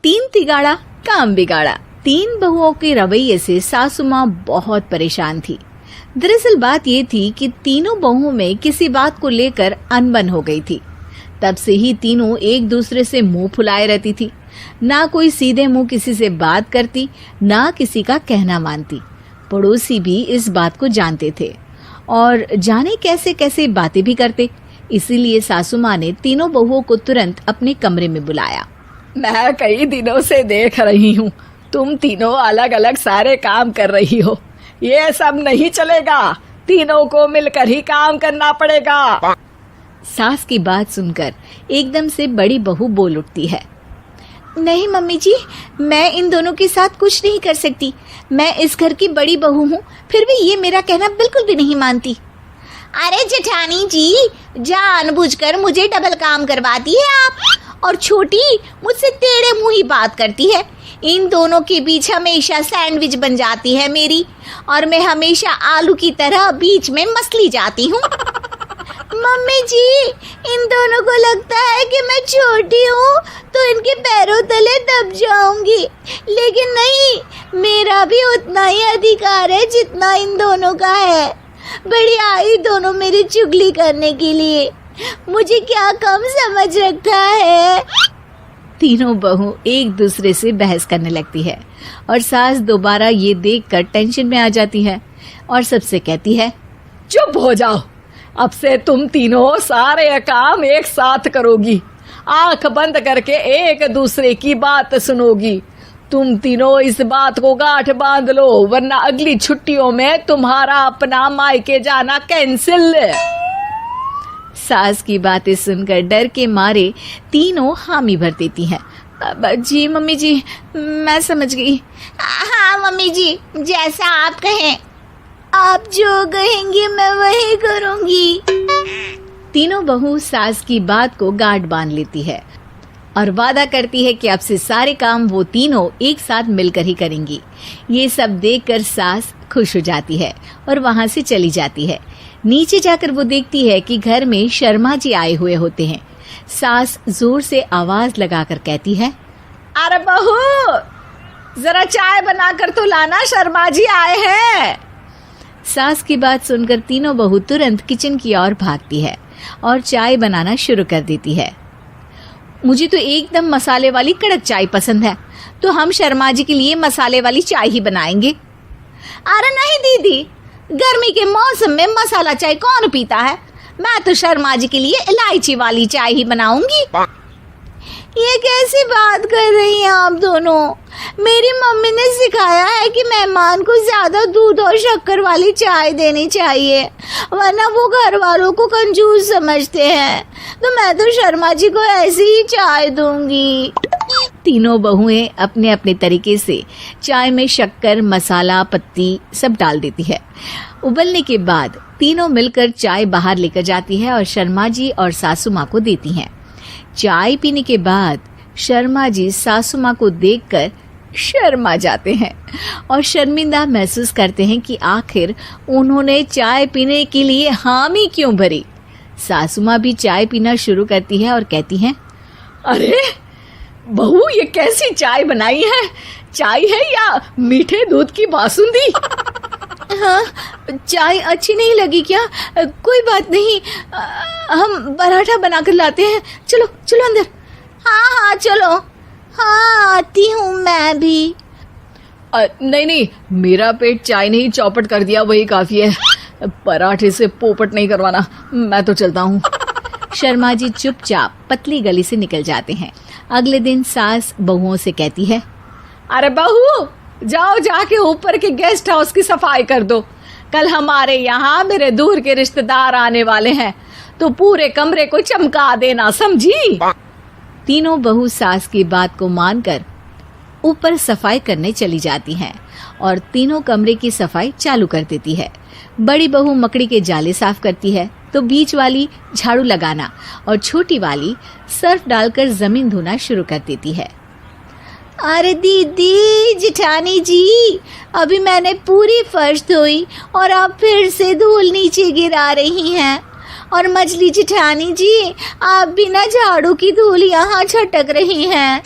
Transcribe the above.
तीन तिगाड़ा काम बिगाड़ा। तीन बहुओं के रवैये से सासू माँ बहुत परेशान थी। दरअसल बात ये थी कि तीनों बहुओं में किसी बात को लेकर अनबन हो गई थी। तब से ही तीनों एक दूसरे से मुंह फुलाए रहती थी। ना कोई सीधे मुंह किसी से बात करती, ना किसी का कहना मानती। पड़ोसी भी इस बात को जानते थे और जाने कैसे कैसे बातें भी करते। इसीलिए सासू माँ ने तीनों बहुओं को तुरंत अपने कमरे में बुलाया। मैं कई दिनों से देख रही हूँ, तुम तीनों अलग अलग सारे काम कर रही हो। ये सब नहीं चलेगा, तीनों को मिलकर ही काम करना पड़ेगा। सास की बात सुनकर एकदम से बड़ी बहू बोल उठती है। नहीं मम्मी जी, मैं इन दोनों के साथ कुछ नहीं कर सकती। मैं इस घर की बड़ी बहू हूँ, फिर भी ये मेरा कहना बिल्कुल भी नहीं मानती। अरे जेठानी जी, जानबूझकर मुझे डबल काम करवाती है आप। और छोटी मुझसे टेढ़े मुंह ही बात करती है। इन दोनों के बीच हमेशा सैंडविच बन जाती है मेरी, और मैं हमेशा आलू की तरह बीच में मसली जाती हूँ। मम्मी जी, इन दोनों को लगता है कि मैं छोटी हूँ तो इनके पैरों तले दब जाऊंगी, लेकिन नहीं, मेरा भी उतना ही अधिकार है जितना इन दोनों का है। बढ़िया ही दोनों मेरी चुगली करने के लिए, मुझे क्या कम समझ रखा है। तीनों बहू एक दूसरे से बहस करने लगती है और सास दोबारा ये देखकर टेंशन में आ जाती है और सबसे कहती है, चुप हो जाओ, अब से तुम तीनों सारे काम एक साथ करोगी। आंख बंद करके एक दूसरे की बात सुनोगी। तुम तीनों इस बात को गांठ बांध लो, वरना अगली छुट्टियों में तुम्हारा अपना मायके जाना कैंसिल। सास की बातें सुनकर डर के मारे तीनों हामी भर देती हैं। जी मम्मी जी, मैं समझ गई। हाँ मम्मी जी, जैसा आप कहें। आप जो कहेंगी मैं वही करूंगी। तीनों बहू सास की बात को गांठ बांध लेती है और वादा करती है कि अब से सारे काम वो तीनों एक साथ मिलकर ही करेंगी। ये सब देखकर सास खुश हो जाती है और वहां से चली जाती है। नीचे जाकर वो देखती है कि घर में शर्मा जी आए हुए होते हैं। सास जोर से आवाज लगाकर कहती है, अरे बहू, जरा चाय बनाकर तो लाना, शर्मा जी आए हैं। सास की बात सुनकर तीनों बहू तुरंत किचन की ओर भागती है और चाय बनाना शुरू कर देती है। मुझे तो एकदम मसाले वाली कड़क चाय पसंद है, तो हम शर्मा जी के लिए मसाले वाली चाय ही बनाएंगे। अरे नहीं दीदी, गर्मी के मौसम में मसाला चाय कौन पीता है? मैं तो शर्मा जी के लिए इलायची वाली चाय ही बनाऊंगी। ये कैसी बात कर रही हैं आप दोनों? मेरी मम्मी ने सिखाया है कि मेहमान को ज्यादा दूध और शक्कर वाली चाय देनी चाहिए, वरना वो घर वालों को कंजूस समझते हैं। तो मैं तो शर्मा जी को ऐसी ही चाय दूंगी। तीनों बहुएं अपने अपने तरीके से चाय में शक्कर, मसाला, पत्ती सब डाल देती है। उबलने के बाद तीनों मिलकर चाय बाहर लेकर जाती है और शर्मा जी और सासू माँ को देती हैं। चाय पीने के बाद शर्मा जी सासू माँ को देखकर शर्मा जाते हैं और शर्मिंदा महसूस करते हैं कि आखिर उन्होंने चाय पीने के लिए हामी क्यों भरी। सासू माँ भी चाय पीना शुरू करती है और कहती हैं, अरे बहू, ये कैसी चाय बनाई है? चाय है या मीठे दूध की बासुंदी? हाँ, चाय अच्छी नहीं लगी क्या? कोई बात नहीं, हम पराठा बनाकर लाते हैं। चलो चलो अंदर। हाँ हाँ चलो। हाँ आती हूँ मैं भी। नहीं नहीं, मेरा पेट चाय ने ही चौपट कर दिया, वही काफी है। पराठे से पोपट नहीं करवाना, मैं तो चलता हूँ। शर्मा जी चुपचाप पतली गली से निकल जाते हैं। अगले दिन सास बहुओं से कहती है, अरे बहू, जाओ जाके ऊपर के गेस्ट हाउस की सफाई कर दो। कल हमारे यहाँ मेरे दूर के रिश्तेदार आने वाले हैं, तो पूरे कमरे को चमका देना, समझी? तीनों बहू सास की बात को मानकर ऊपर सफाई करने चली जाती हैं और तीनों कमरे की सफाई चालू कर देती है। बड़ी बहू मकड़ी के जाले साफ करती है, तो बीच वाली झाड़ू लगाना और छोटी वाली सर्फ डालकर जमीन धोना शुरू कर देती है। अरे दीदी, जेठानी जी, अभी मैंने पूरी फर्श धोई और आप फिर से धूल नीचे गिरा रही हैं। और मछली जेठानी जी, आप बिना झाड़ू की धूल यहाँ छटक रही हैं।